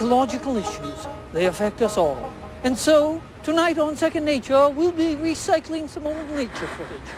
ecological issues. They affect us all. And so, tonight on Second Nature, we'll be recycling some old nature footage.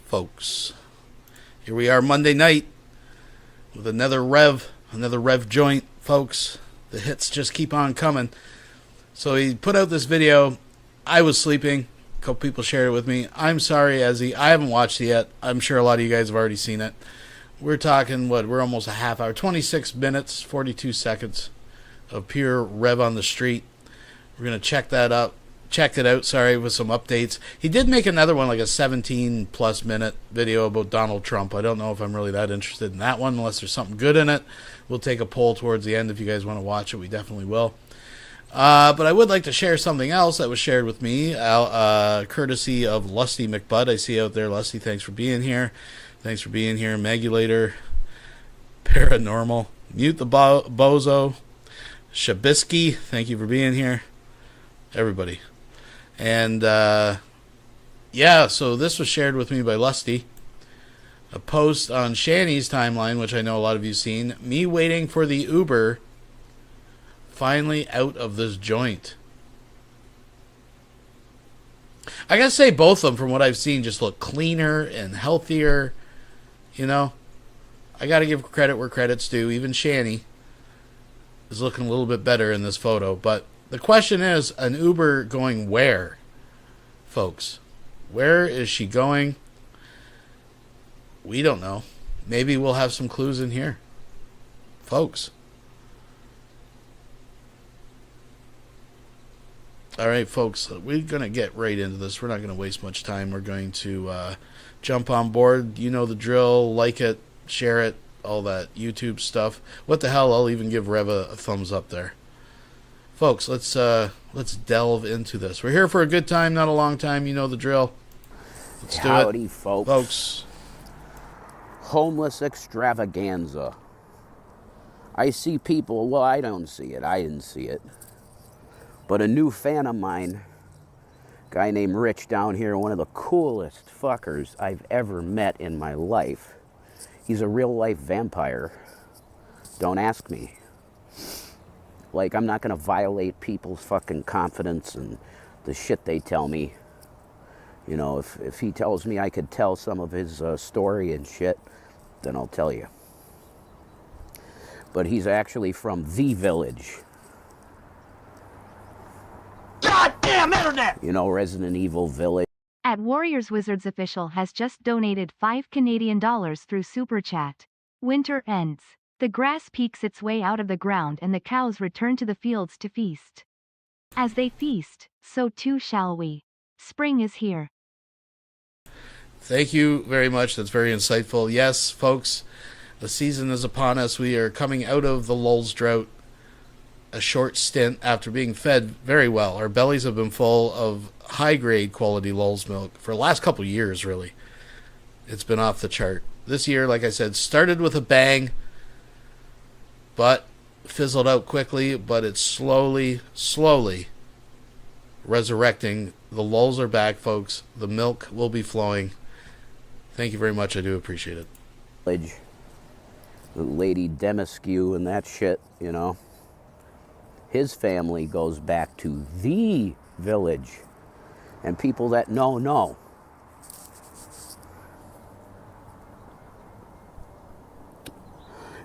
folks. Here we are Monday night with another rev joint, folks. The hits just keep on coming. So he put out this video. I was sleeping. A couple people shared it with me. I'm sorry, Ezzie. I haven't watched it yet. I'm sure a lot of you guys have already seen it. We're talking, we're almost a half hour, 26 minutes, 42 seconds of pure rev on the street. We're going to check that up, checked it out, sorry, with some updates. He did make another one, like a 17-plus minute video about Donald Trump. I don't know if I'm really that interested in that one, unless there's something good in it. We'll take a poll towards the end. If you guys want to watch it, we definitely will. But I would like to share something else that was shared with me, courtesy of Lusty McBud. I see you out there, Lusty. Thanks for being here. Thanks for being here. Megulator, Paranormal, Mute the Bozo, Shabisky, thank you for being here. Everybody. And, yeah, so this was shared with me by Lusty. A post on Shanny's timeline, which I know a lot of you have seen. Me waiting for the Uber, finally out of this joint. I gotta say, both of them, from what I've seen, just look cleaner and healthier. You know? I gotta give credit where credit's due. Even Shanny is looking a little bit better in this photo. But the question is, an Uber going where, folks? Where is she going? We don't know. Maybe we'll have some clues in here, folks. All right, folks, we're going to get right into this. We're not going to waste much time. We're going to jump on board. You know the drill. Like it, share it, all that YouTube stuff. What the hell? I'll even give Rev a thumbs up there. Folks, let's delve into this. We're here for a good time, not a long time. You know the drill. Let's do it. Howdy, folks. Folks. Homeless extravaganza. I see people, well, I don't see it. I didn't see it. But a new fan of mine, a guy named Rich down here, one of the coolest fuckers I've ever met in my life. He's a real-life vampire. Don't ask me. Like, I'm not going to violate people's fucking confidence and the shit they tell me. You know, if he tells me I could tell some of his story and shit, then I'll tell you. But he's actually from the village. Goddamn internet! You know, Resident Evil Village. At Warriors Wizards official has just donated $5 through Super Chat. Winter ends. The grass peeks its way out of the ground and the cows return to the fields to feast. As they feast, so too shall we. Spring is here. Thank you very much. That's very insightful. Yes, folks, the season is upon us. We are coming out of the lulz drought. A short stint after being fed very well. Our bellies have been full of high-grade quality lulz milk for the last couple of years, really. It's been off the chart. This year, like I said, started with a bang, but fizzled out quickly, but it's slowly resurrecting. The lulz are back, folks. The milk will be flowing. Thank you very much. I do appreciate it. The Lady Demiscu and that shit, you know. His family goes back to the village. And people that know.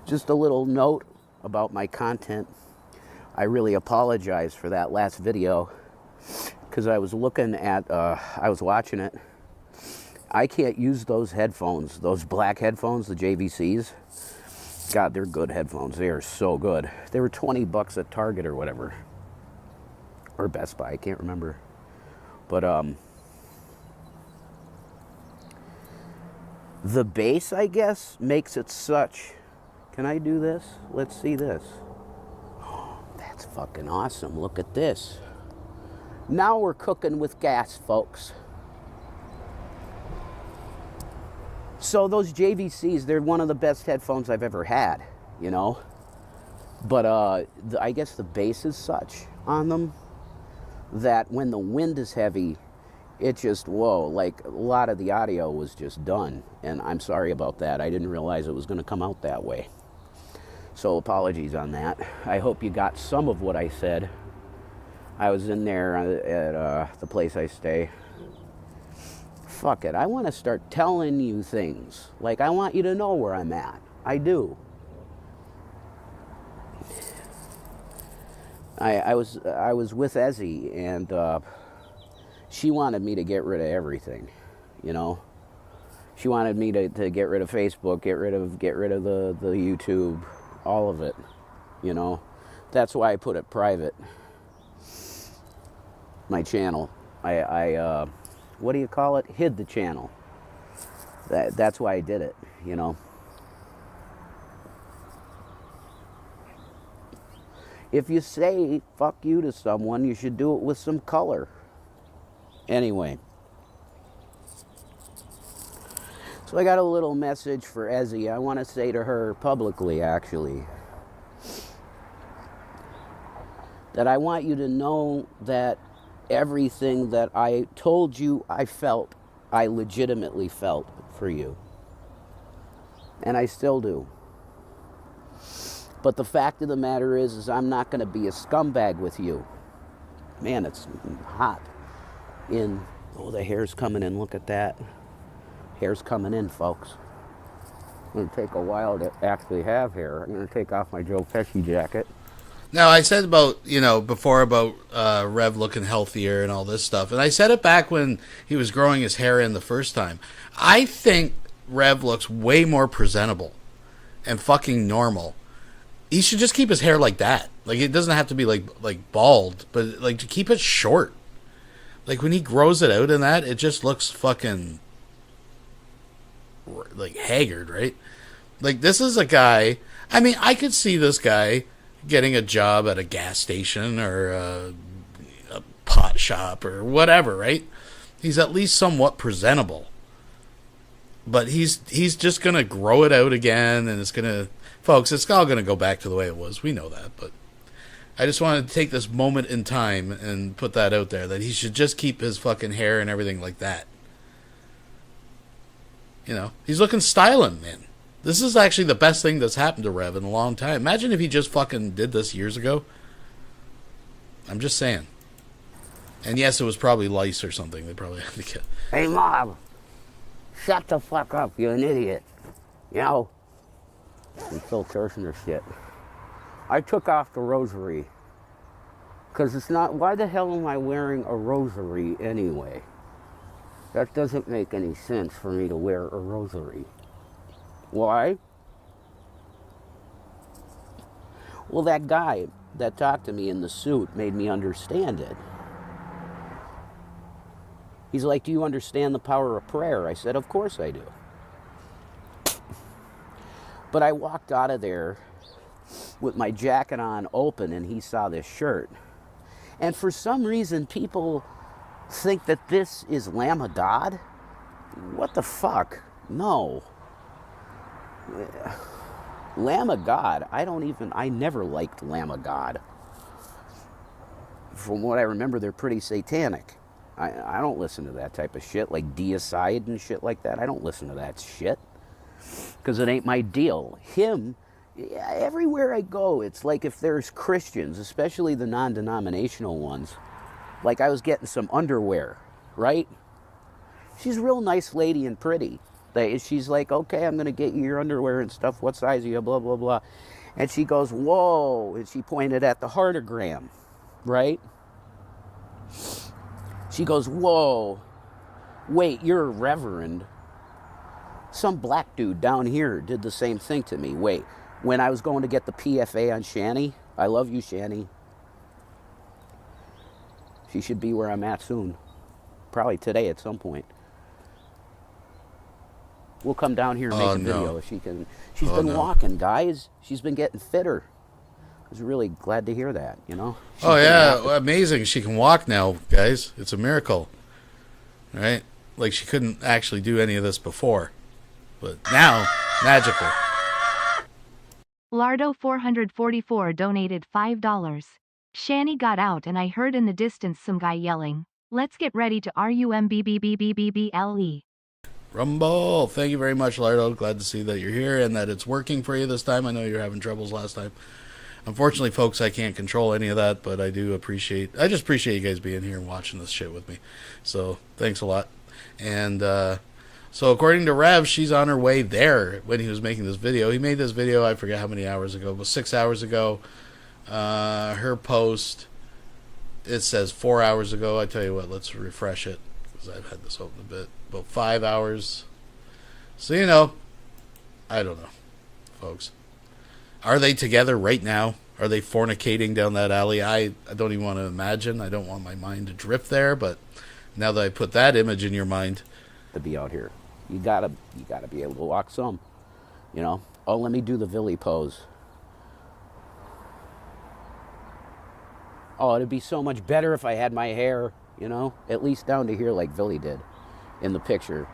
Just a little note about my content. I really apologize for that last video, because I was looking at, I was watching it. I can't use those headphones, those black headphones, the JVCs. God, they're good headphones. They are so good. They were $20 at Target or whatever. Or Best Buy, I can't remember. But, the bass, I guess, makes it such. Can I do this? Let's see this. Oh, that's fucking awesome. Look at this. Now we're cooking with gas, folks. So those JVCs, they're one of the best headphones I've ever had, you know. But I guess the bass is such on them that when the wind is heavy, it just, whoa, like a lot of the audio was just done. And I'm sorry about that. I didn't realize it was going to come out that way. So apologies on that. I hope you got some of what I said. I was in there at the place I stay. Fuck it, I want to start telling you things. Like, I want you to know where I'm at. I do. I was with Ezzie, and she wanted me to get rid of everything, you know. She wanted me to get rid of Facebook, get rid of the YouTube, all of it, you know. That's why I put it private. my channel. I what do you call it? Hid the channel. That's why I did it, you know. If you say fuck you to someone, you should do it with some color. Anyway. So I got a little message for Ezzie. I want to say to her publicly, actually, that I want you to know that everything that I told you I felt, I legitimately felt for you. And I still do. But the fact of the matter is I'm not going to be a scumbag with you. Man, it's hot in... Oh, the hair's coming in. Look at that. Hair's coming in, folks. It's going to take a while to actually have hair. I'm going to take off my Joe Pesci jacket. Now, I said about, you know, before about Rev looking healthier and all this stuff. And I said it back when he was growing his hair in the first time. I think Rev looks way more presentable and fucking normal. He should just keep his hair like that. Like, it doesn't have to be like bald, but like to keep it short. Like when he grows it out in that, it just looks fucking like haggard, right? Like this is a guy. I mean, I could see this guy getting a job at a gas station or a pot shop or whatever, right? He's at least somewhat presentable. But he's just gonna grow it out again, and it's gonna. Folks, it's all going to go back to the way it was. We know that, but I just wanted to take this moment in time and put that out there, that he should just keep his fucking hair and everything like that. You know, he's looking styling, man. This is actually the best thing that's happened to Rev in a long time. Imagine if he just fucking did this years ago. I'm just saying. And yes, it was probably lice or something. They probably had to get... Hey, Mom. Shut the fuck up, you're an idiot. You know? And Phil Kirshner shit. I took off the rosary. Because it's not... Why the hell am I wearing a rosary anyway? That doesn't make any sense for me to wear a rosary. Why? Well, that guy that talked to me in the suit made me understand it. He's like, do you understand the power of prayer? I said, of course I do. But I walked out of there with my jacket on open, and he saw this shirt. And for some reason, people think that this is Lamb of God. What the fuck? No. Lamb of God, I never liked Lamb of God. From what I remember, they're pretty satanic. I don't listen to that type of shit, like deicide and shit like that. I don't listen to that shit. Because it ain't my deal. Him, everywhere I go, it's like if there's Christians, especially the non-denominational ones, like I was getting some underwear, right? She's a real nice lady and pretty. She's like, okay, I'm going to get you your underwear and stuff. What size are you? Blah, blah, blah. And she goes, whoa. And she pointed at the heartogram, right? She goes, whoa. Wait, you're a reverend. Some black dude down here did the same thing to me. Wait, when I was going to get the PFA on Shanny, I love you, Shanny. She should be where I'm at soon. Probably today at some point. We'll come down here and make a video if she can. She's been walking, guys. She's been getting fitter. I was really glad to hear that, you know? Amazing. She can walk now, guys. It's a miracle. Right? Like she couldn't actually do any of this before. But now, magical. Lardo444 donated $5. Shanny got out and I heard in the distance some guy yelling, "Let's get ready to RUMBBBBBBLE." Rumble. Thank you very much, Lardo. Glad to see that you're here and that it's working for you this time. I know you're having troubles last time. Unfortunately, folks, I can't control any of that, but I just appreciate you guys being here and watching this shit with me. So, thanks a lot. And, so according to Rev, she's on her way there when he was making this video. He made this video, I forget how many hours ago, but 6 hours ago. Her post, it says 4 hours ago. I tell you what, let's refresh it, because I've had this open a bit. About 5 hours. So, you know, I don't know, folks. Are they together right now? Are they fornicating down that alley? I don't even want to imagine. I don't want my mind to drift there, but now that I put that image in your mind, to be out here, you gotta be able to walk some, you know. Oh, let me do the Villy pose. Oh, it'd be so much better if I had my hair, you know, at least down to here like Villy did in the picture.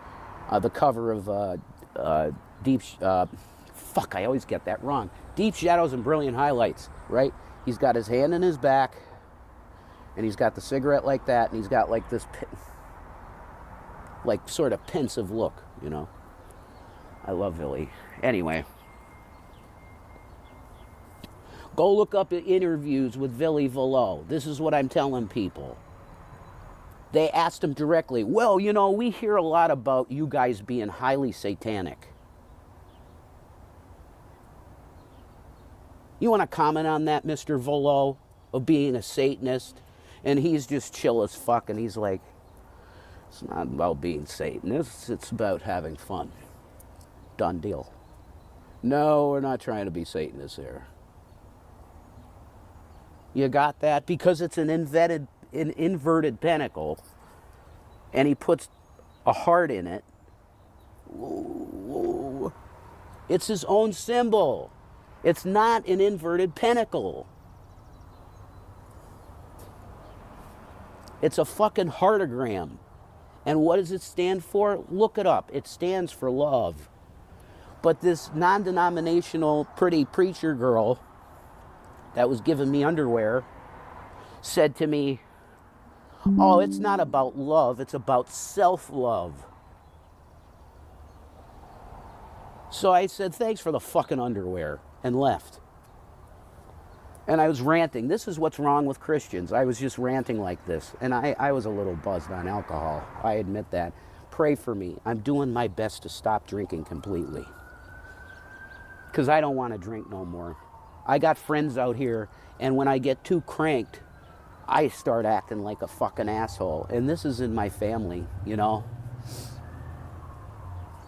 The cover of fuck, I always get that wrong. Deep Shadows and Brilliant Highlights, right? He's got his hand in his back, and he's got the cigarette like that, and he's got like this, like sort of pensive look, you know. I love Villy. Anyway, go look up interviews with Villy Volo. This is what I'm telling people. They asked him directly, well, you know, we hear a lot about you guys being highly satanic. You want to comment on that, Mr. Volo, of being a Satanist? And he's just chill as fuck, and he's like, it's not about being Satanist, it's about having fun. Done deal. No, we're not trying to be Satanists here. You got that? Because it's an inverted pentacle, and he puts a heart in it. Whoa. It's his own symbol. It's not an inverted pentacle. It's a fucking heartogram. And what does it stand for? Look it up. It stands for love. But this non-denominational pretty preacher girl that was giving me underwear said to me, oh, it's not about love, it's about self-love. So I said, thanks for the fucking underwear, and left. And I was ranting. This is what's wrong with Christians. I was just ranting like this. And I was a little buzzed on alcohol. I admit that. Pray for me. I'm doing my best to stop drinking completely. Because I don't want to drink no more. I got friends out here, and when I get too cranked, I start acting like a fucking asshole. And this is in my family, you know.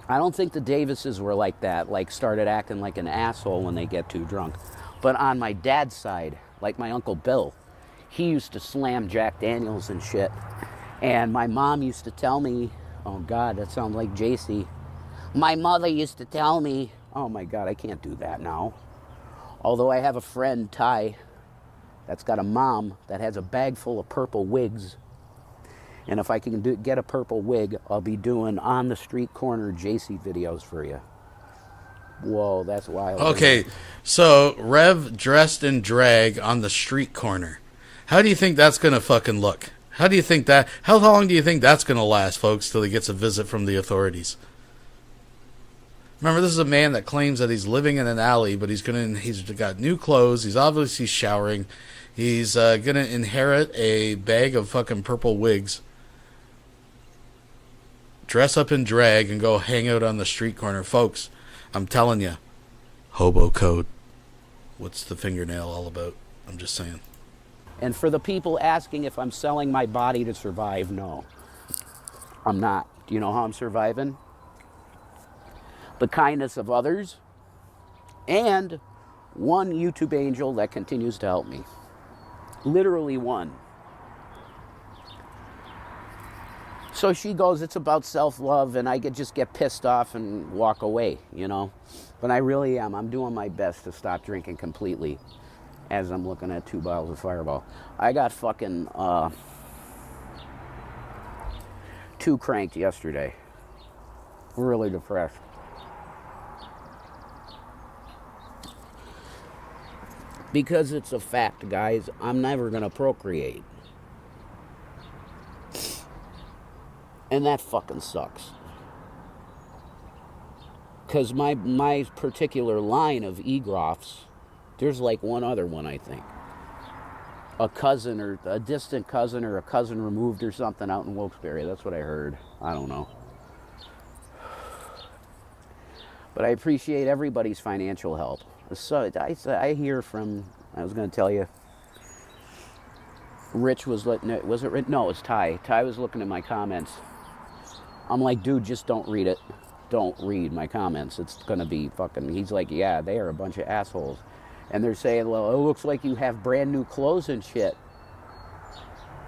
I don't think the Davises were like that, like started acting like an asshole when they get too drunk. But on my dad's side, like my Uncle Bill, he used to slam Jack Daniels and shit. And my mom used to tell me, oh God, that sounds like JC. My mother used to tell me, oh my God, I can't do that now. Although I have a friend, Ty, that's got a mom that has a bag full of purple wigs. And if I can get a purple wig, I'll be doing on the street corner JC videos for you. Whoa, that's wild. Okay, so Rev dressed in drag on the street corner. How do you think that's going to fucking look? How long do you think that's going to last, folks, till he gets a visit from the authorities? Remember, this is a man that claims that he's living in an alley, but he's got new clothes. He's obviously showering. He's going to inherit a bag of fucking purple wigs, dress up in drag, and go hang out on the street corner. Folks, I'm telling you, hobo code. What's the fingernail all about? I'm just saying. And for the people asking if I'm selling my body to survive, no, I'm not. Do you know how I'm surviving? The kindness of others and one YouTube angel that continues to help me. Literally one. So she goes, it's about self-love, and I just get pissed off and walk away, you know. But I really am. I'm doing my best to stop drinking completely as I'm looking at 2 bottles of Fireball. I got fucking too cranked yesterday. Really depressed. Because it's a fact, guys, I'm never going to procreate. And that fucking sucks. Because my particular line of Egroffs, there's like one other one, I think. A cousin or a distant cousin or a cousin removed or something out in Wilkes-Barre. That's what I heard. I don't know. But I appreciate everybody's financial help. So I hear from, I was going to tell you, Rich was, was it Rich? No, it's Ty. Ty was looking at my comments. I'm like, dude, just don't read it. Don't read my comments. It's going to be fucking, he's like, yeah, they are a bunch of assholes. And they're saying, well, it looks like you have brand new clothes and shit.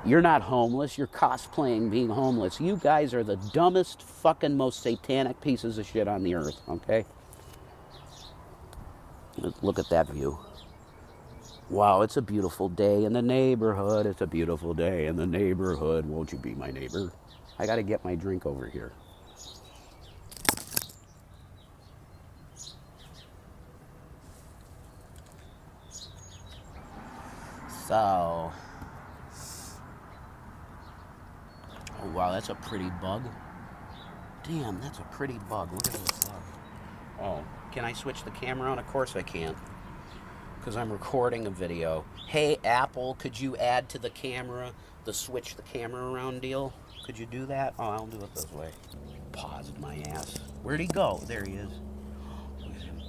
You're not homeless. You're cosplaying being homeless. You guys are the dumbest, fucking, most satanic pieces of shit on the earth, okay? Look at that view. Wow, it's a beautiful day in the neighborhood. It's a beautiful day in the neighborhood. Won't you be my neighbor? I got to get my drink over here. So, oh wow, that's a pretty bug. Damn, that's a pretty bug. Look at this bug. Oh, can I switch the camera on? Of course I can, because I'm recording a video. Hey, Apple, could you add to the camera the switch the camera around deal? Could you do that? Oh, I'll do it this way. Paused my ass. Where'd he go? There he is. Look at him.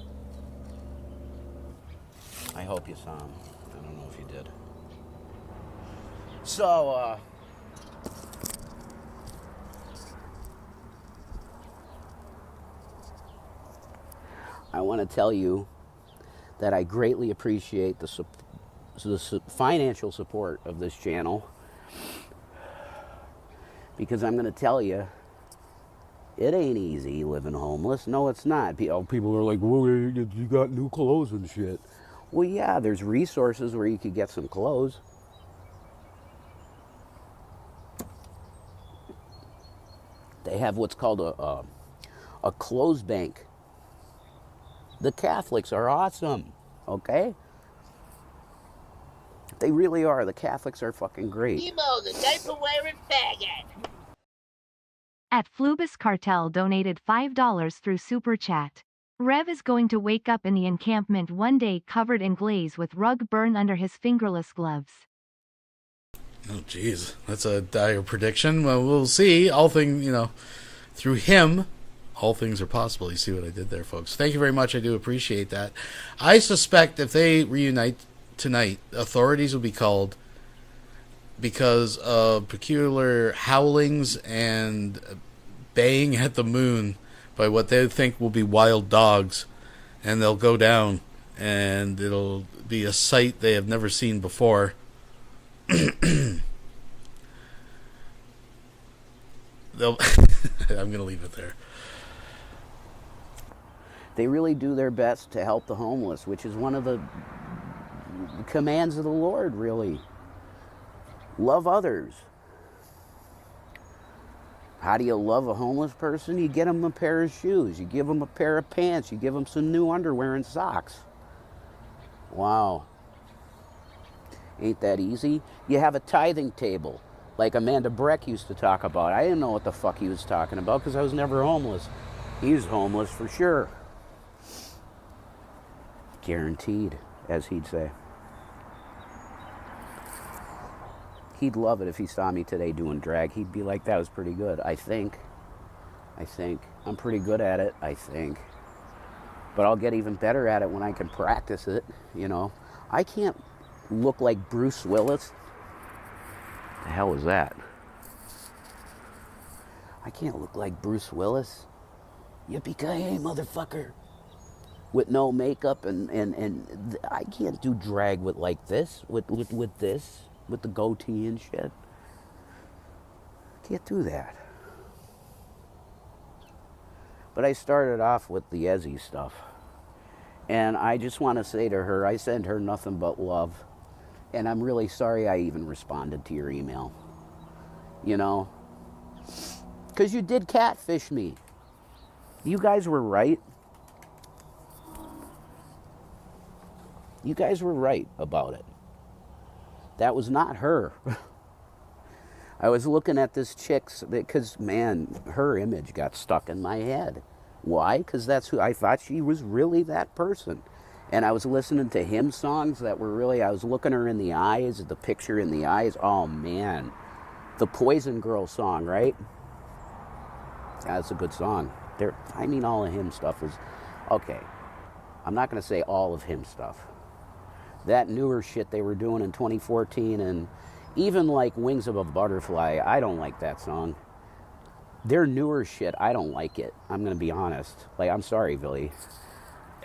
I hope you saw him. I don't know if you did. So, I want to tell you that I greatly appreciate the financial support of this channel, because I'm going to tell you, it ain't easy living homeless. No, it's not. People are like, well, you got new clothes and shit. Well, yeah, there's resources where you could get some clothes. They have what's called a clothes bank. The Catholics are awesome, okay? They really are. The Catholics are fucking great. Emo, the diaper-wearing faggot. At Flubus Cartel donated $5 through Super Chat. Rev is going to wake up in the encampment one day covered in glaze with rug burn under his fingerless gloves. Oh, jeez. That's a dire prediction. Well, we'll see. All things, through him, all things are possible. You see what I did there, folks. Thank you very much. I do appreciate that. I suspect if they reunite tonight, authorities will be called because of peculiar howlings and baying at the moon by what they think will be wild dogs. And they'll go down, and it'll be a sight they have never seen before. I'm going to leave it there. They really do their best to help the homeless, which is one of the commands of the Lord, really. Love others. How do you love a homeless person? You get them a pair of shoes. You give them a pair of pants. You give them some new underwear and socks. Wow. Ain't that easy? You have a tithing table, like Amanda Breck used to talk about. I didn't know what the fuck he was talking about because I was never homeless. He's homeless for sure. Guaranteed, as he'd say. He'd love it if he saw me today doing drag. He'd be like, that was pretty good. I think. I'm pretty good at it, I think. But I'll get even better at it when I can practice it, I can't look like Bruce Willis. The hell was that? I can't look like Bruce Willis. Yippee-ki-yay, motherfucker. With no makeup and I can't do drag with like this, with this, with the goatee and shit. Can't do that. But I started off with the Ezzie stuff. And I just want to say to her, I send her nothing but love. And I'm really sorry I even responded to your email. Because you did catfish me. You guys were right. You guys were right about it. That was not her. I was looking at this chick's, because, man, her image got stuck in my head. Why? Because that's who I thought she was really, that person. And I was listening to hymn songs that were really, I was looking her in the eyes, the picture in the eyes. Oh, man. The Poison Girl song, right? Yeah, that's a good song. All of him stuff is, okay. I'm not going to say all of him stuff. That newer shit they were doing in 2014, and even like Wings of a Butterfly, I don't like that song. Their newer shit, I don't like it. I'm going to be honest. I'm sorry, Billy.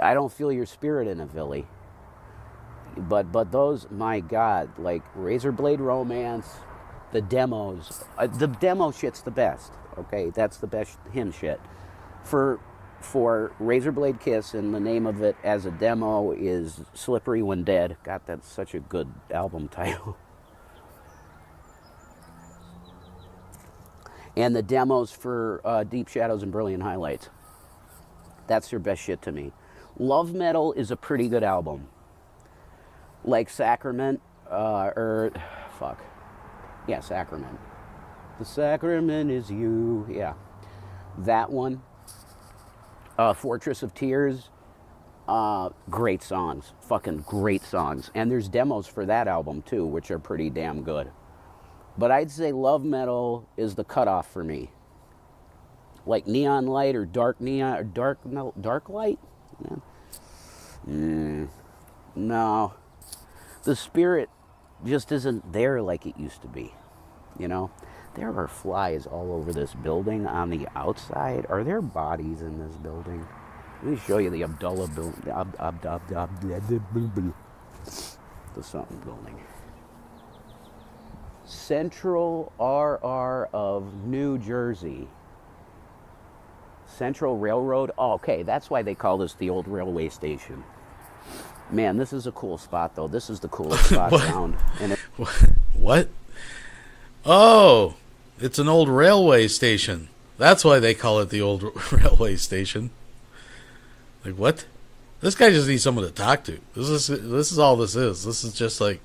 I don't feel your spirit in it, Billy. But those, my God, like Razor Blade Romance, the demos. The demo shit's the best. Okay, that's the best hymn shit. For Razor Blade Kiss, and the name of it as a demo is Slippery When Dead. God, that's such a good album title. And the demos for Deep Shadows and Brilliant Highlights. That's their best shit to me. Love Metal is a pretty good album. Like Sacrament, Sacrament. The Sacrament is You, yeah. That one. Fortress of Tears, great songs. Fucking great songs. And there's demos for that album too, which are pretty damn good. But I'd say Love Metal is the cutoff for me. Like Neon Light or Dark Neon or Dark Light? No. The spirit just isn't there like it used to be. You know? There are flies all over this building on the outside. Are there bodies in this building? Let me show you the Abdullah building. The something building. Central RR of New Jersey. Central Railroad. Oh, okay, that's why they call this the old railway station. Man, this is a cool spot, though. This is the coolest spot around. And What? Oh, it's an old railway station. That's why they call it the old railway station. Like, what? This guy just needs someone to talk to. This is all this is. This is just like,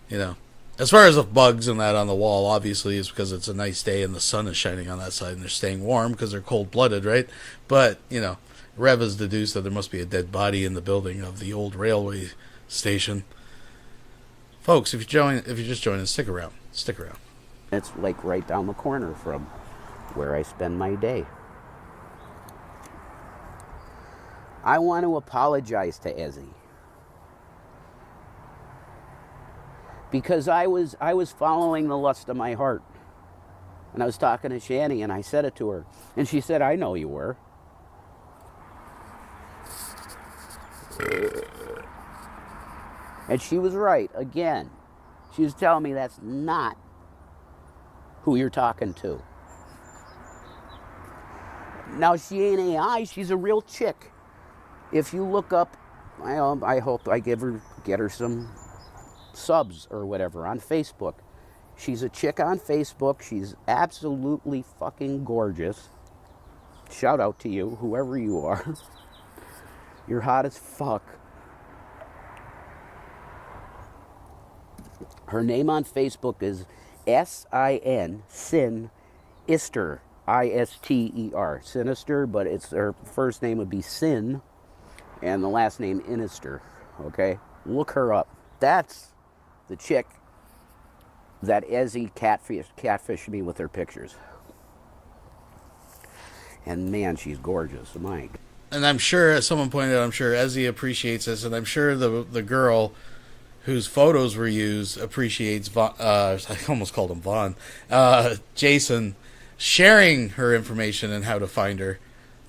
you know, as far as the bugs and that on the wall, obviously it's because it's a nice day and the sun is shining on that side and they're staying warm because they're cold-blooded, right? But, you know, Rev has deduced that there must be a dead body in the building of the old railway station. Folks, if you're just joining, stick around. Stick around. it's like right down the corner from where I spend my day. I want to apologize to Ezzie. Because I was following the lust of my heart. And I was talking to Shanny and I said it to her. And she said, I know you were. And she was right, again. She was telling me that's not who you're talking to. Now, she ain't AI, she's a real chick. If you look up, I hope I get her some subs or whatever on Facebook. She's a chick on Facebook. She's absolutely fucking gorgeous. Shout out to you, whoever you are. You're hot as fuck. Her name on Facebook is S-I-N, Sin Ister, I-S-T-E-R. Sinister, but her first name would be Sin, and the last name Inister, okay? Look her up. That's the chick that Ezzie catfished me with her pictures. And man, she's gorgeous, Mike. And I'm sure, as someone pointed out, I'm sure Ezzie appreciates this, and I'm sure the girl whose photos were used appreciates I almost called him Vaughn, Jason, sharing her information and how to find her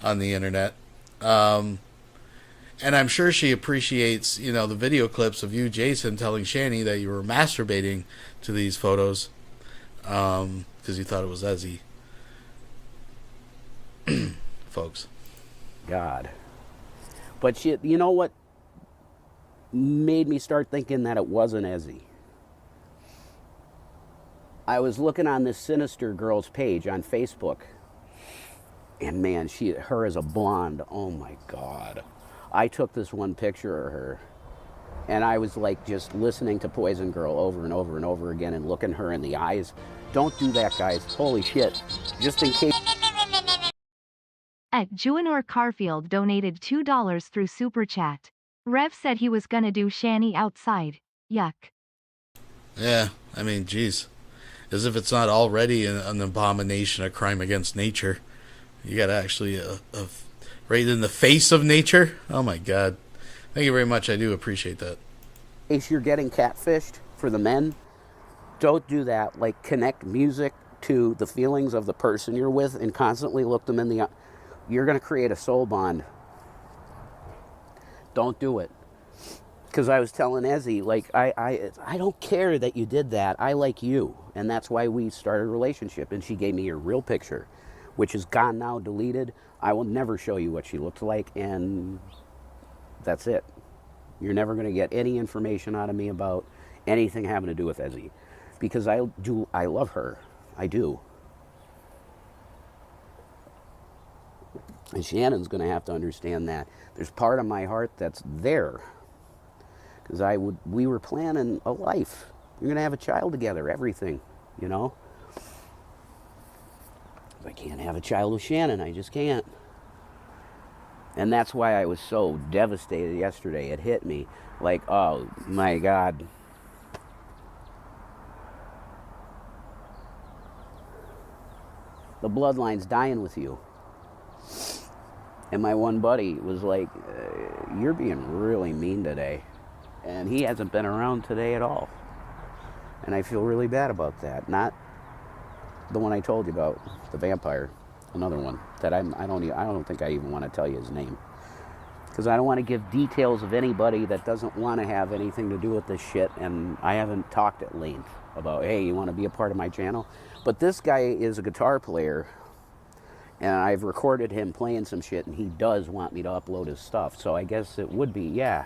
on the internet. And I'm sure she appreciates, the video clips of you, Jason, telling Shanny that you were masturbating to these photos because you thought it was Ezzie. Folks. God. But you know what made me start thinking that it wasn't Ezzie? I was looking on this Sinister girl's page on Facebook. And man, her as a blonde, oh my God. I took this one picture of her, and I was like just listening to Poison Girl over and over and over again and looking her in the eyes. Don't do that, guys. Holy shit. Just in case. At Juanor Carfield donated $2 through Super Chat. Rev said he was gonna do Shanny outside. Yuck. Yeah, I mean, geez. As if it's not already an abomination, a crime against nature. You gotta actually... right in the face of nature? Oh my God. Thank you very much. I do appreciate that. In case you're getting catfished for the men, don't do that. Like, connect music to the feelings of the person you're with and constantly look them in the eye. You're going to create a soul bond. Don't do it. Because I was telling Ezzie, like, I don't care that you did that. I like you. And that's why we started a relationship. And she gave me her real picture, which is gone now, deleted. I will never show you what she looked like. And that's it. You're never going to get any information out of me about anything having to do with Ezzie. Because I love her. I do. And Shannon's going to have to understand that. There's part of my heart that's there. Because we were planning a life. We're going to have a child together, everything, you know? I can't have a child with Shannon. I just can't. And that's why I was so devastated yesterday. It hit me like, oh my God. The bloodline's dying with you. And my one buddy was like, you're being really mean today. And he hasn't been around today at all. And I feel really bad about that. Not the one I told you about, the vampire. Another one that I don't think I even want to tell you his name. Because I don't want to give details of anybody that doesn't want to have anything to do with this shit. And I haven't talked at length about, hey, you want to be a part of my channel? But this guy is a guitar player. And I've recorded him playing some shit. And he does want me to upload his stuff. So I guess it would be, yeah.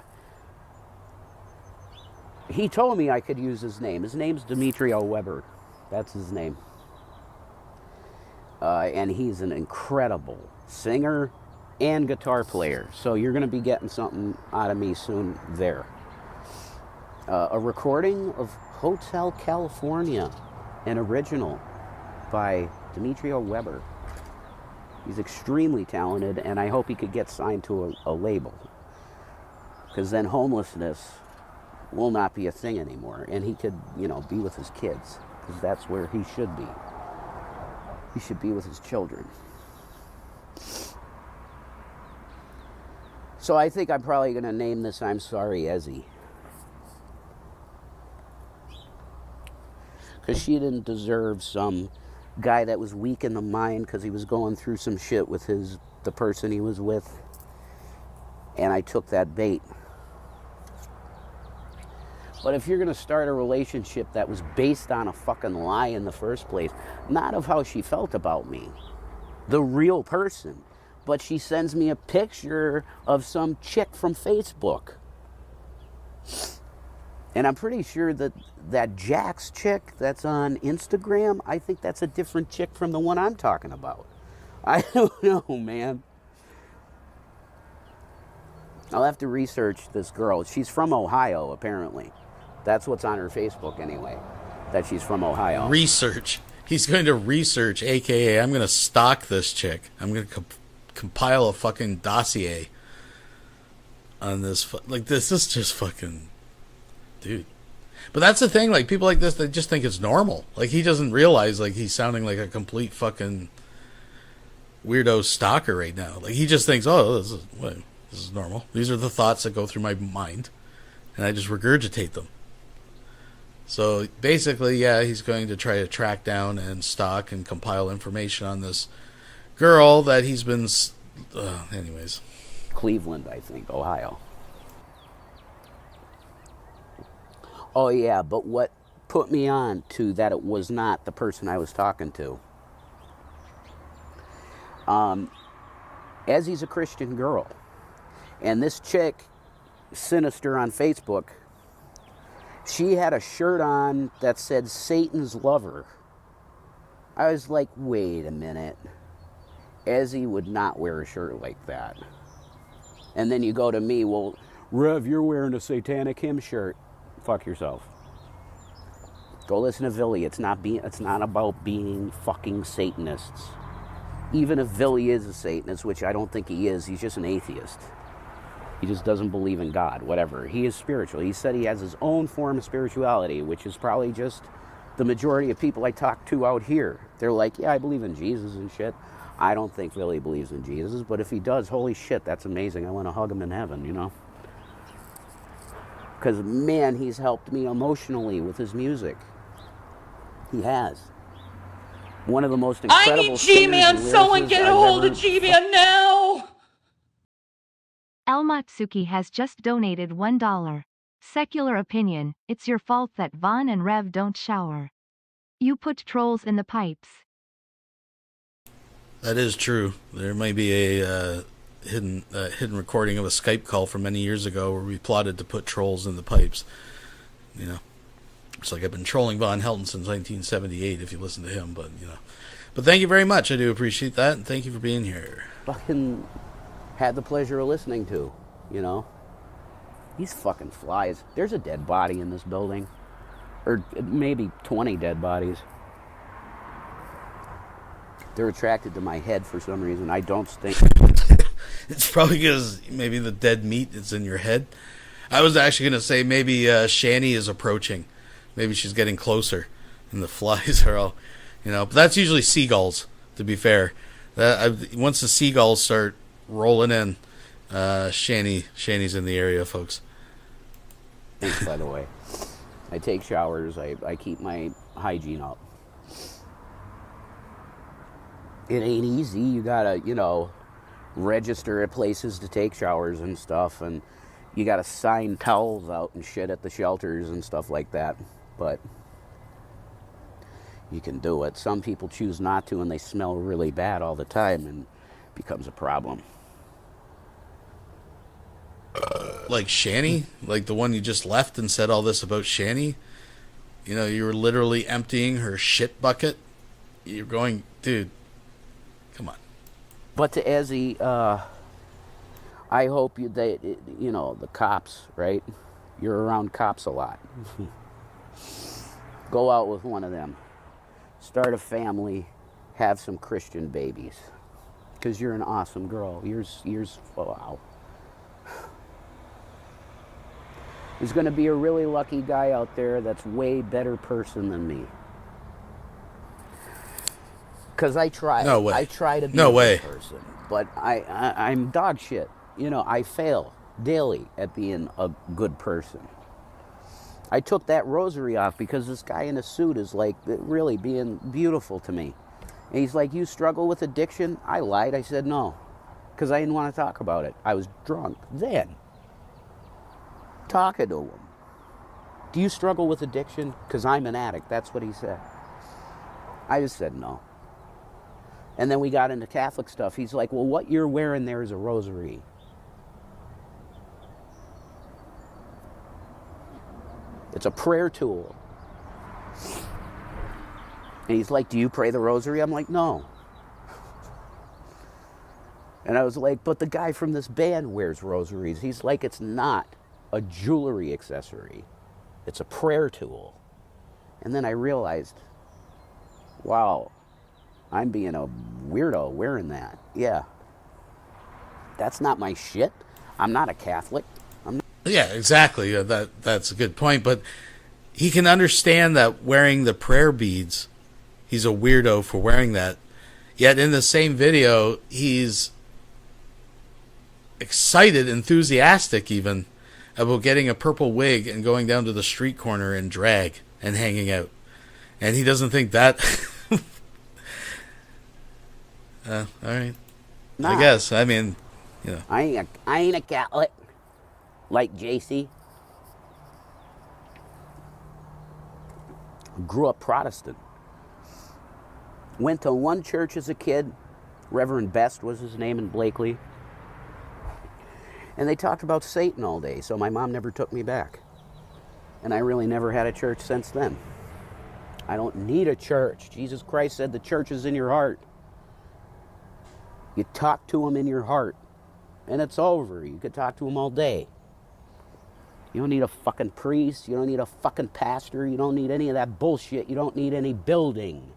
He told me I could use his name. His name's Demetrio Weber. That's his name. And he's an incredible singer and guitar player. So you're going to be getting something out of me soon there. A recording of Hotel California, an original by Demetrio Weber. He's extremely talented, and I hope he could get signed to a label. Because then homelessness will not be a thing anymore. And he could, you know, be with his kids. Because that's where he should be. He should be with his children. So I think I'm probably going to name this I'm Sorry, Ezzie. Because she didn't deserve some guy that was weak in the mind because he was going through some shit with the person he was with. And I took that bait. But if you're going to start a relationship that was based on a fucking lie in the first place, not of how she felt about me, the real person, but she sends me a picture of some chick from Facebook. And I'm pretty sure that Jack's chick that's on Instagram, I think that's a different chick from the one I'm talking about. I don't know, man. I'll have to research this girl. She's from Ohio, apparently. That's what's on her Facebook anyway, that she's from Ohio. Research. He's going to research, a.k.a. I'm going to stalk this chick. I'm going to compile a fucking dossier on this. Like, this is just fucking... Dude. But that's the thing, like, people like this, they just think it's normal. Like, he doesn't realize, like, he's sounding like a complete fucking weirdo stalker right now. Like, he just thinks, oh, this is normal. These are the thoughts that go through my mind, and I just regurgitate them. So basically, yeah, he's going to try to track down and stalk and compile information on this girl that he's been... anyways. Cleveland, I think, Ohio. Oh, yeah, but what put me on to that it was not the person I was talking to. Ezzie's a Christian girl. And this chick, Sinister on Facebook... She had a shirt on that said Satan's Lover. I was like, wait a minute. Ezzie would not wear a shirt like that. And then you go to me, well, Rev, you're wearing a Satanic Hymn shirt. Fuck yourself. Go listen to Villy. It's not about being fucking Satanists. Even if Villy is a Satanist, which I don't think he is, he's just an atheist. He just doesn't believe in God, whatever. He is spiritual. He said he has his own form of spirituality, which is probably just the majority of people I talk to out here. They're like, yeah, I believe in Jesus and shit. I don't think really believes in Jesus, but if he does, holy shit, that's amazing. I want to hug him in heaven, you know? Because, man, he's helped me emotionally with his music. He has. One of the most incredible I need G-Man, someone get a hold of G-Man now! El Matsuki has just donated $1. Secular opinion, it's your fault that Vaughn and Rev don't shower. You put trolls in the pipes. That is true. There may be a hidden recording of a Skype call from many years ago where we plotted to put trolls in the pipes. You know, it's like I've been trolling Von Helton since 1978. If you listen to him, but you know. But thank you very much. I do appreciate that, and thank you for being here. Fucking had the pleasure of listening to, you know. These fucking flies. There's a dead body in this building. Or maybe 20 dead bodies. They're attracted to my head for some reason. I don't think... It's probably because maybe the dead meat is in your head. I was actually going to say maybe Shanny is approaching. Maybe she's getting closer. And the flies are all... You know, but that's usually seagulls, to be fair. Once the seagulls start rolling in, Shanny's in the area, folks. Thanks, by the way. I take showers. I keep my hygiene up. It ain't easy. You gotta, you know, register at places to take showers and stuff, and you gotta sign towels out and shit at the shelters and stuff like that. But you can do it. Some people choose not to, and they smell really bad all the time, and it becomes a problem. Like Shanny? Like the one you just left and said all this about Shanny? You know, you were literally emptying her shit bucket. You're going, dude, come on. But to Ezzie, I hope you know, the cops, right? You're around cops a lot. Go out with one of them. Start a family. Have some Christian babies. Because you're an awesome girl. Wow. There's going to be a really lucky guy out there that's way better person than me. Because I try. No way. I try to be no a way. good person. But I'm dog shit. You know, I fail daily at being a good person. I took that rosary off because this guy in a suit is like really being beautiful to me. And he's like, you struggle with addiction? I lied. I said no. Because I didn't want to talk about it. I was drunk then. Talking to him. Do you struggle with addiction? Because I'm an addict. That's what he said. I just said no. And then we got into Catholic stuff. He's like, well, what you're wearing there is a rosary. It's a prayer tool. And he's like, do you pray the rosary? I'm like, no. And I was like, but the guy from this band wears rosaries. He's like, it's not a jewelry accessory. It's a prayer tool. And then I realized, wow, I'm being a weirdo wearing that. Yeah. That's not my shit. I'm not a Catholic. Yeah, exactly. That's a good point. But he can understand that wearing the prayer beads, he's a weirdo for wearing that. Yet in the same video, he's excited, enthusiastic even, about getting a purple wig and going down to the street corner and drag and hanging out. And he doesn't think that... all right. Nah. I guess. I mean, you know. I ain't a Catholic. Like JC. Grew up Protestant. Went to one church as a kid. Reverend Best was his name in Blakely. And they talked about Satan all day, so my mom never took me back. And I really never had a church since then. I don't need a church. Jesus Christ said the church is in your heart. You talk to him in your heart, and it's over. You could talk to him all day. You don't need a fucking priest. You don't need a fucking pastor. You don't need any of that bullshit. You don't need any building.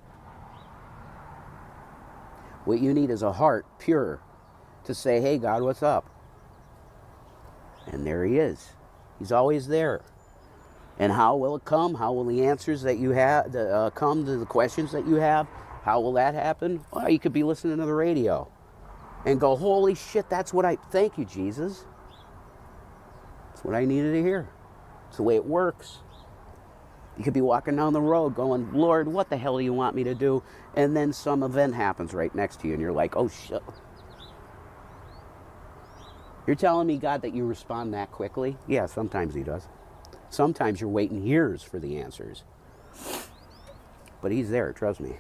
What you need is a heart, pure, to say, hey, God, what's up? And there he is. He's always there. And how will it come? How will the answers that you have come to the questions that you have? How will that happen? Well, you could be listening to the radio and go, holy shit, that's what thank you, Jesus. That's what I needed to hear. It's the way it works. You could be walking down the road going, Lord, what the hell do you want me to do? And then some event happens right next to you and you're like, oh shit. You're telling me, God, that you respond that quickly? Yeah, sometimes he does. Sometimes you're waiting years for the answers. But he's there, trust me.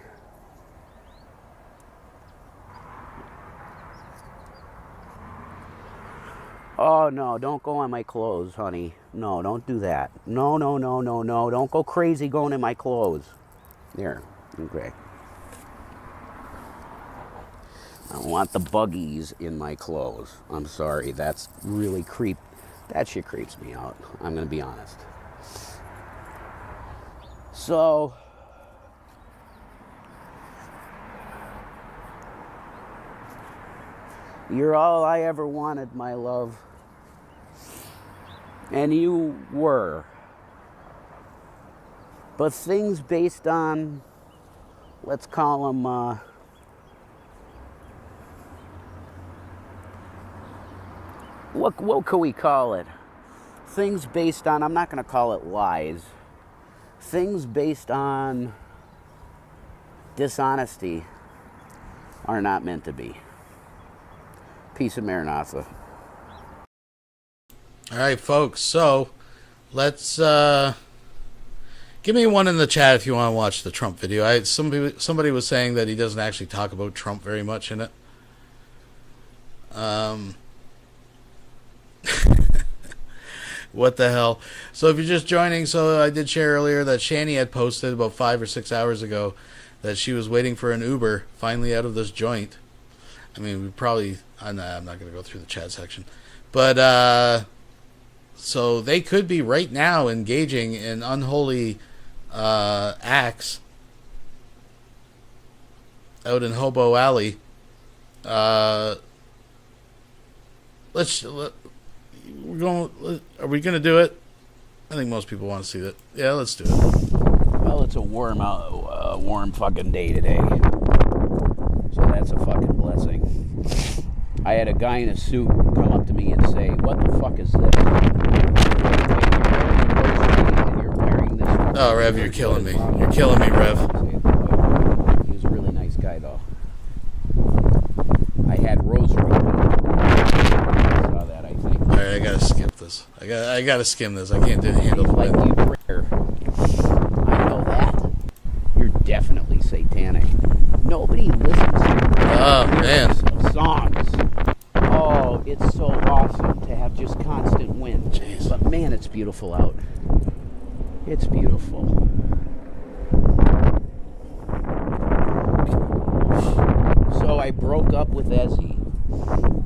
Oh, no, don't go on my clothes, honey. No, don't do that. No, no, no, no, no. Don't go crazy going in my clothes. There. Okay. I don't want the buggies in my clothes. I'm sorry. That's really that shit creeps me out. I'm going to be honest. So, you're all I ever wanted, my love. And you were. But things based on, let's call them, what could we call it? Things based on, I'm not going to call it lies. Things based on dishonesty are not meant to be. Peace of Maranatha. All right, folks. So let's give me one in the chat if you want to watch the Trump video. Somebody was saying that he doesn't actually talk about Trump very much in it. What the hell? So if you're just joining, so I did share earlier that Shanny had posted about 5 or 6 hours ago that she was waiting for an Uber finally out of this joint. I mean, we probably, I'm not going to go through the chat section, but so they could be right now engaging in unholy acts out in Hobo Alley. Are we going to do it? I think most people want to see that. Yeah, let's do it. Well, it's a warm fucking day today. So that's a fucking blessing. I had a guy in a suit come up to me and say, "What the fuck is this?" And you're wearing this. Oh, Rev, you're killing me. You're killing me, Rev. He was a really nice guy, though. I had rosary. Saw that, I think. All right, I gotta skip this. I gotta skim this. I can't handle the like wind. you prayer. I know that. You're definitely satanic. Nobody listens to man. Songs. Oh, it's so awesome to have just constant wind. Jeez. But man, it's beautiful out. It's beautiful. So I broke up with Ezzie.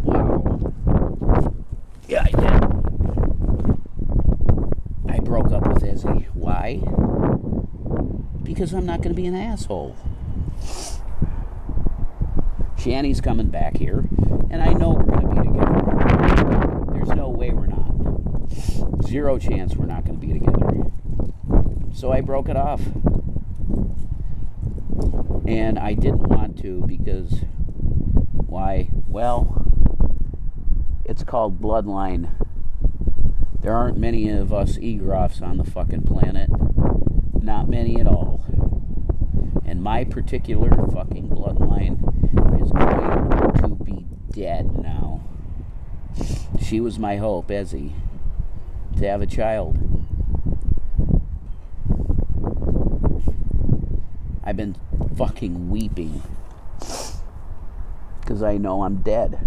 Wow. Yeah, I did. I broke up with Ezzie. Why? Because I'm not going to be an asshole. Shanny's coming back here, and I know we're going to be together. There's no way we're not. Zero chance we're not going to be together. So I broke it off. And I didn't want to because, why? Well, it's called bloodline. There aren't many of us Egroffs on the fucking planet. Not many at all. And my particular fucking bloodline is going to be dead now. She was my hope, Ezzie, to have a child. I've been fucking weeping because I know I'm dead.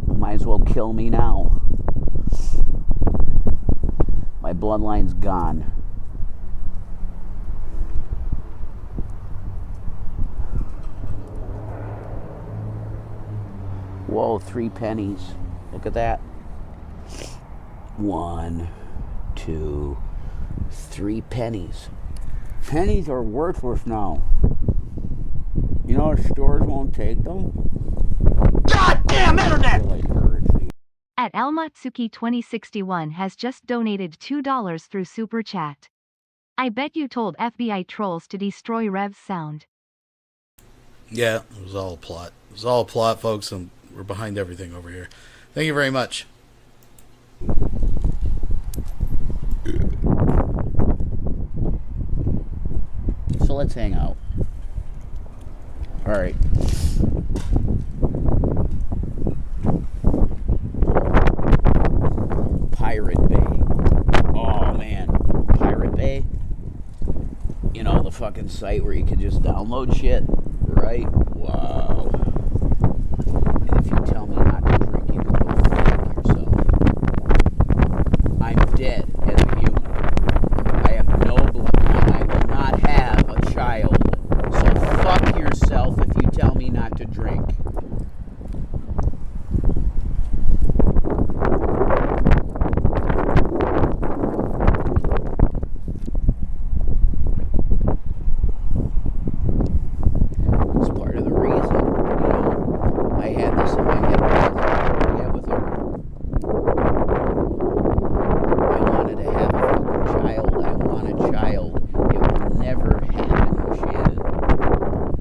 Might as well kill me now. My bloodline's gone. Whoa, 3 pennies. Look at that. 1, 2, 3 pennies. Pennies are worthless now. You know, stores won't take them. Goddamn internet! At Elmatsuki 2061 has just donated $2 through Super Chat. I bet you told FBI trolls to destroy Rev's sound. Yeah, it was all a plot. It was all a plot, folks, and we're behind everything over here. Thank you very much. So let's hang out. All right. Pirate Bay. You know, the fucking site where you can just download shit, right? Wow. And if you tell me not to drink, you can go fuck yourself. I'm dead as a human. I have no blood. I will not have a child. So fuck yourself if you tell me not to drink.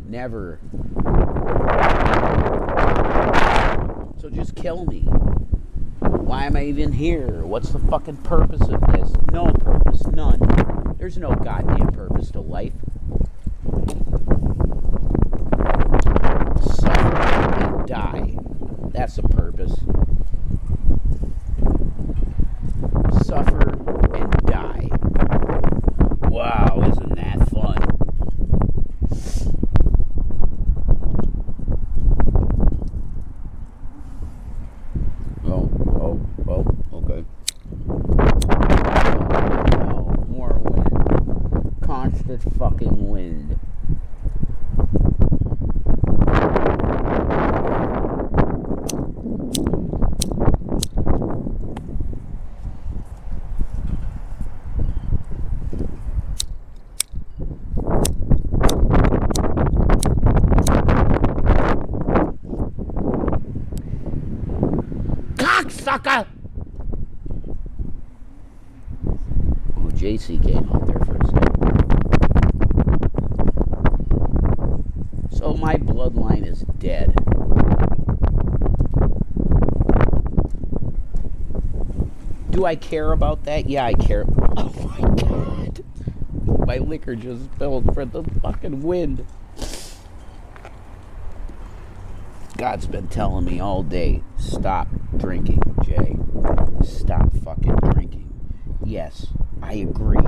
Never. So just kill me. Why am I even here? What's the fucking purpose of this? No purpose. None. There's no goddamn purpose to life. Suffer and die. That's the purpose. Suffer and die. Wow, isn't that fun? Okay. Oh, more wind. Constant fucking wind. Cocksucker! Oh, JC came out there for a second. So my bloodline is dead. Do I care about that? Yeah, I care. Oh my god. My liquor just spilled for the fucking wind. God's been telling me all day, stop drinking, Jay. Stop fucking drinking. Yes, I agree.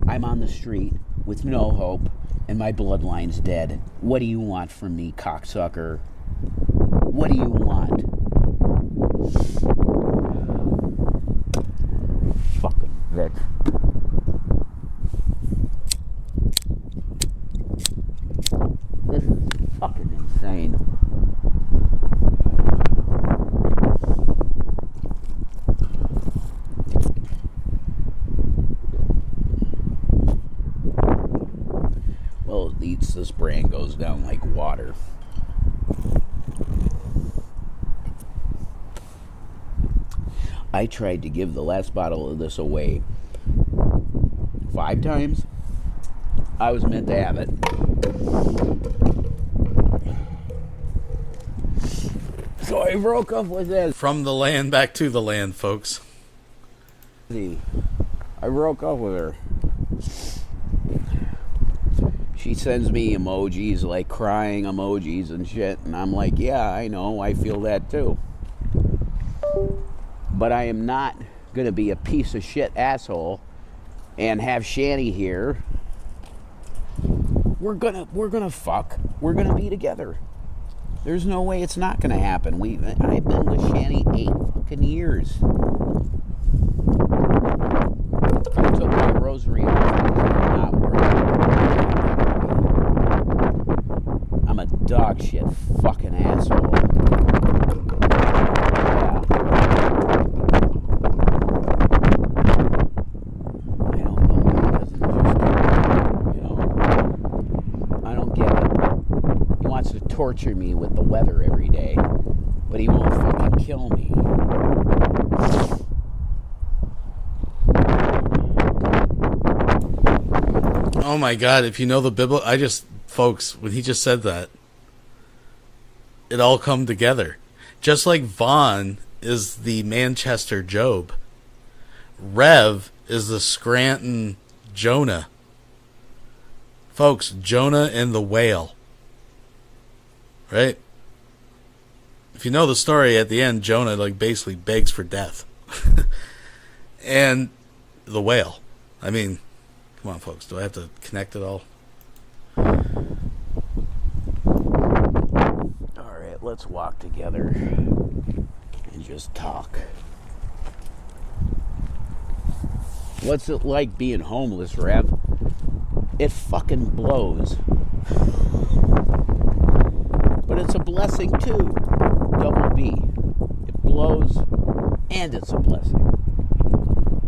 I'm on the street with no hope, and my bloodline's dead. What do you want from me, cocksucker? What do you want? Fucking bitch. This is fucking insane. Well, at least this brand goes down like water. I tried to give the last bottle of this away 5 times. I was meant to have it. So I broke up with this. From the land back to the land, folks. I broke up with her. She sends me emojis, like crying emojis and shit, and I'm like, yeah, I know, I feel that too. But I am not gonna be a piece of shit asshole and have Shanny here. We're gonna fuck. We're gonna be together. There's no way it's not gonna happen. I've been with Shanny 8 fucking years. I took my rosary off because I'm not working. I'm a dog shit fucking asshole. Yeah. I don't know why he doesn't just, you know, I don't get it. He wants to torture me with the weather every day, but he won't fucking kill me. Oh my god, if you know the Bible, folks, when he just said that, it all come together. Just like Vaughn is the Manchester Job, Rev is the Scranton Jonah. Folks, Jonah and the whale. Right? If you know the story, at the end, Jonah basically begs for death. And the whale. I mean, Come on, folks. Do I have to connect it all? All right, let's walk together and just talk. What's it like being homeless, Rev? It fucking blows. But it's a blessing too. Double B. It blows and it's a blessing.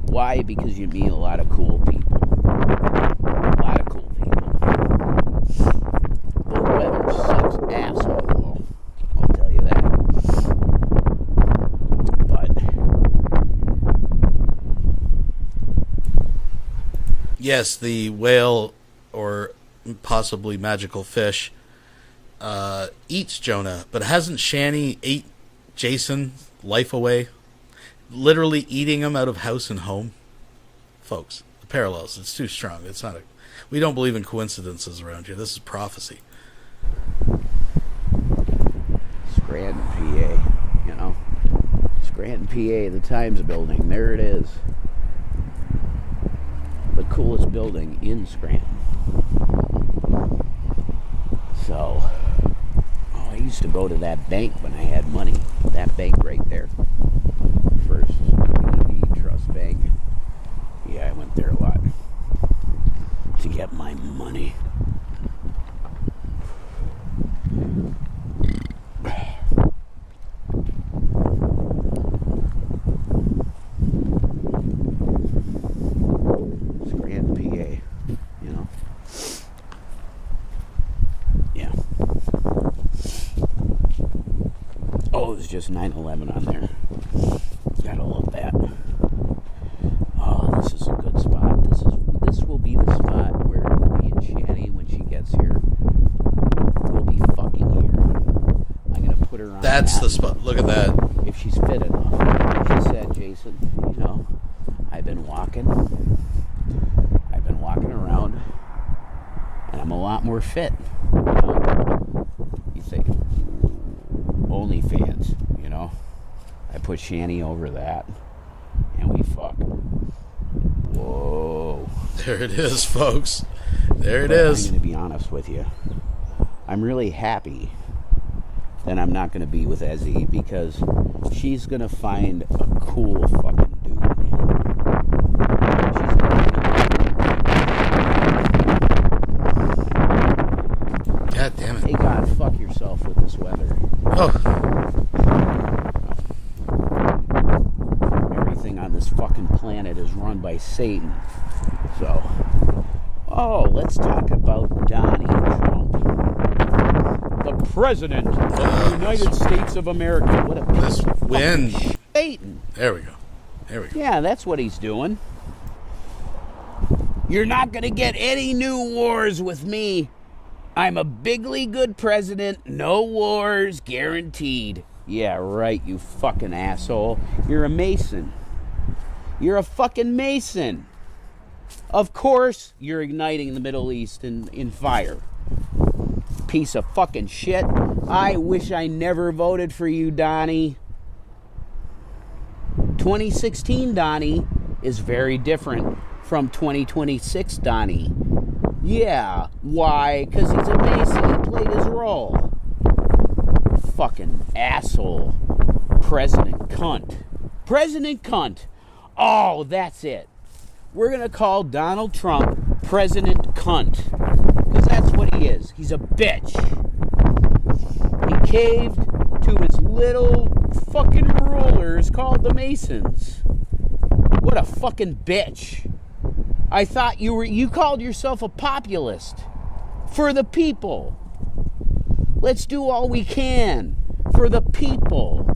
Why? Because you meet a lot of cool people. A lot of cool people. The weather sucks asshole. I'll tell you that. But yes, the whale or possibly magical fish eats Jonah, but hasn't Shanny ate Jason's life away? Literally eating him out of house and home? Folks, the parallels, it's too strong. It's not we don't believe in coincidences around here. This is prophecy. Scranton, PA, you know. Scranton, PA, the Times building. There it is. The coolest building in Scranton. So, I used to go to that bank when I had money. That bank right there. First Community Trust Bank. Yeah, I went there a lot to get my money. Scranton, PA, you know. Yeah. Oh, it was just 9/11 on there. Gotta love that. Oh, this is a good spot. This will be the spot where me and Shanny, when she gets here, will be fucking here. I'm gonna put her on. That's the spot. Look at that. If she's fit enough. She said, Jason, you know, I've been walking around, and I'm a lot more fit. You know? You think OnlyFans, you know? I put Shanny over that, and we fuck. Whoa. There it is, folks. There it But is. I'm going to be honest with you. I'm really happy that I'm not going to be with Ezzie, because she's going to find a cool fucking dude, man. She's God damn it. Hey, God, fuck yourself with this weather. Oh, Everything on this fucking planet is run by Satan. So, let's talk about Donnie Trump, the President of the United States of America. What a this wind. Satan. There we go. There we go. Yeah, that's what he's doing. You're not gonna get any new wars with me. I'm a bigly good president. No wars guaranteed. Yeah, right, you fucking asshole. You're a Mason. You're a fucking Mason. Of course you're igniting the Middle East in fire. Piece of fucking shit. I wish I never voted for you, Donnie. 2016 Donnie is very different from 2026 Donnie. Yeah, why? Because he's a Mason. He played his role. Fucking asshole. President cunt. President cunt. Oh, that's it. We're going to call Donald Trump President cunt. Because that's what he is. He's a bitch. He caved to his little fucking rulers called the Masons. What a fucking bitch. I thought you called yourself a populist. For the people. Let's do all we can for the people.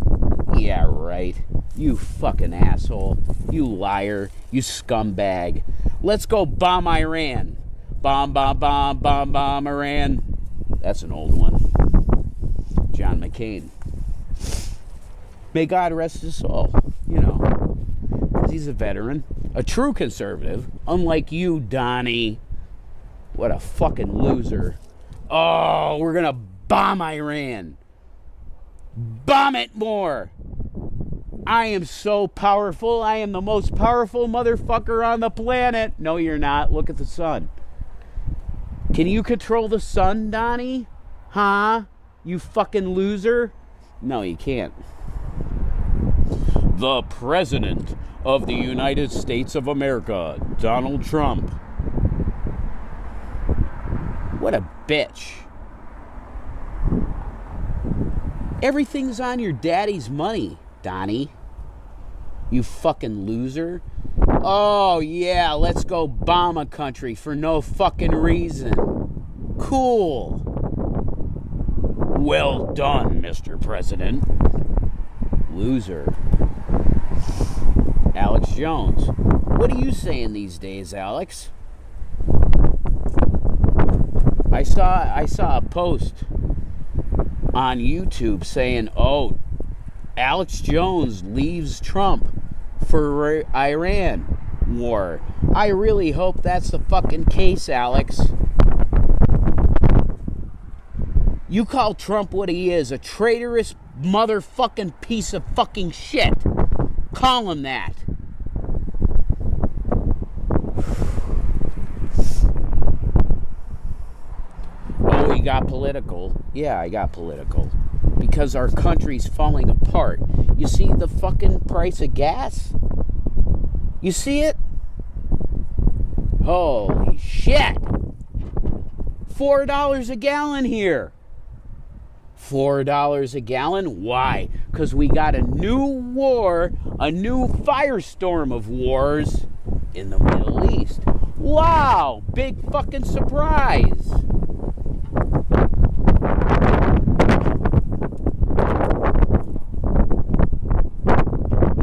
Yeah, right. You fucking asshole. You liar. You scumbag. Let's go bomb Iran. Bomb, bomb, bomb, bomb, bomb Iran. That's an old one. John McCain. May God rest his soul. You know. Because he's a veteran. A true conservative. Unlike you, Donnie. What a fucking loser. Oh, we're going to bomb Iran. Bomb it more. I am so powerful. I am the most powerful motherfucker on the planet. No, you're not. Look at the sun. Can you control the sun, Donnie? Huh? You fucking loser? No, you can't. The President of the United States of America, Donald Trump. What a bitch. Everything's on your daddy's money, Donnie. You fucking loser. Oh, yeah, let's go bomb a country for no fucking reason. Cool. Well done, Mr. President. Loser. Alex Jones. What are you saying these days, Alex? I saw a post on YouTube saying, oh, Alex Jones leaves Trump for Iran war. I really hope that's the fucking case, Alex. You call Trump what he is, a traitorous motherfucking piece of fucking shit. Call him that. Oh, he got political. Yeah, I got political. Because our country's falling apart. You see the fucking price of gas? You see it? Holy shit! $4 a gallon here. $4 a gallon? Why? Because we got a new war, a new firestorm of wars in the Middle East. Wow! Big fucking surprise!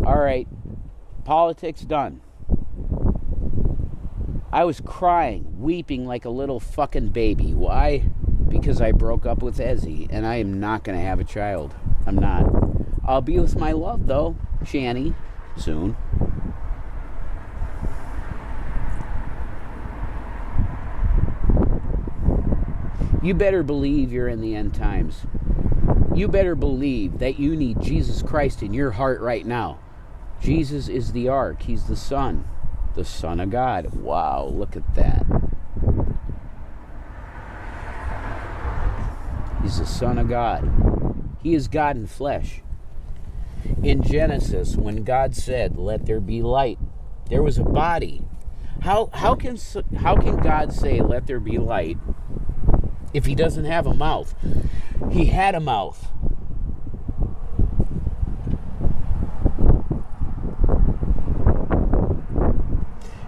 Alright, politics done. I was crying, weeping like a little fucking baby. Why? Because I broke up with Ezzie, and I am not going to have a child. I'm not. I'll be with my love, though, Shanny, soon. You better believe you're in the end times. You better believe that you need Jesus Christ in your heart right now. Jesus is the ark. He's the Son of God. Wow, look at that. He's the Son of God. He is God in flesh. In Genesis, when God said, "Let there be light," there was a body. How can God say, "Let there be light," if he doesn't have a mouth? He had a mouth.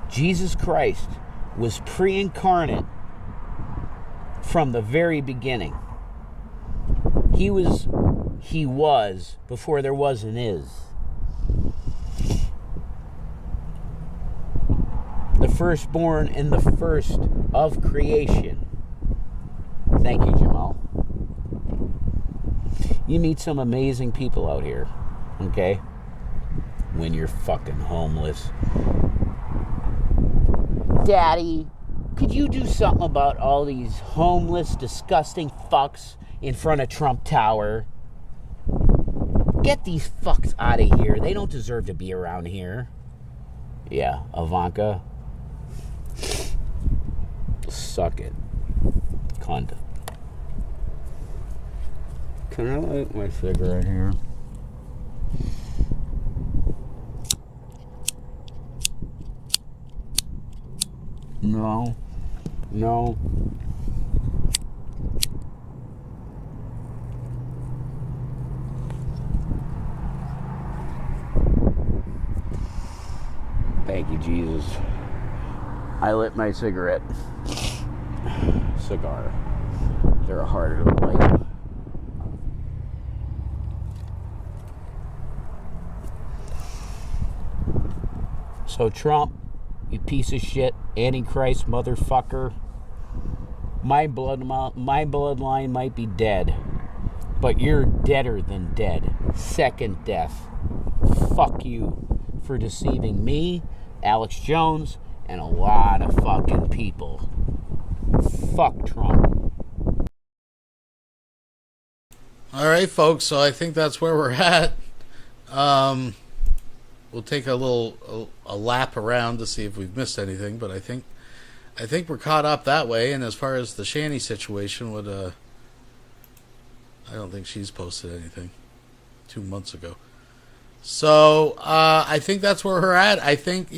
Jesus Christ was pre-incarnate from the very beginning. He was before there was an is. The firstborn and the first of creation. Thank you, Jamal. You meet some amazing people out here, okay? When you're fucking homeless. Daddy, could you do something about all these homeless, disgusting fucks in front of Trump Tower? Get these fucks out of here. They don't deserve to be around here. Yeah, Ivanka. Suck it. Cunt. Can I light my cigarette here? No. Thank you, Jesus. I lit my cigar. They're harder to light. So Trump, you piece of shit, Antichrist motherfucker. My bloodline might be dead, but you're deader than dead. Second death. Fuck you for deceiving me, Alex Jones, and a lot of fucking people. Fuck Trump. All right, folks. So I think that's where we're at. we'll take a lap around to see if we've missed anything. But I think we're caught up that way. And as far as the Shanny situation, I don't think she's posted anything 2 months ago. So I think that's where we're at. I think,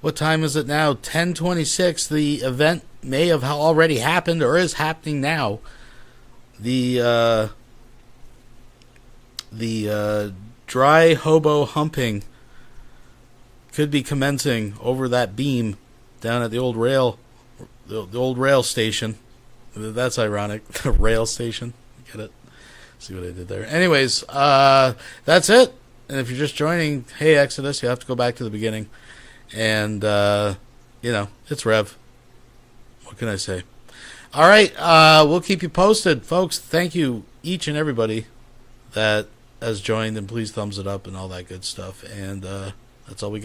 what time is it now? 10:26. The event may have already happened or is happening now. The dry hobo humping could be commencing over that beam down at the old rail station. That's ironic. The rail station. Get it? See what I did there. Anyways, that's it. And if you're just joining, hey Exodus, you have to go back to the beginning. And it's Rev. What can I say? All right, we'll keep you posted, folks. Thank you each and everybody that has joined, and please thumbs it up and all that good stuff. And that's all we got.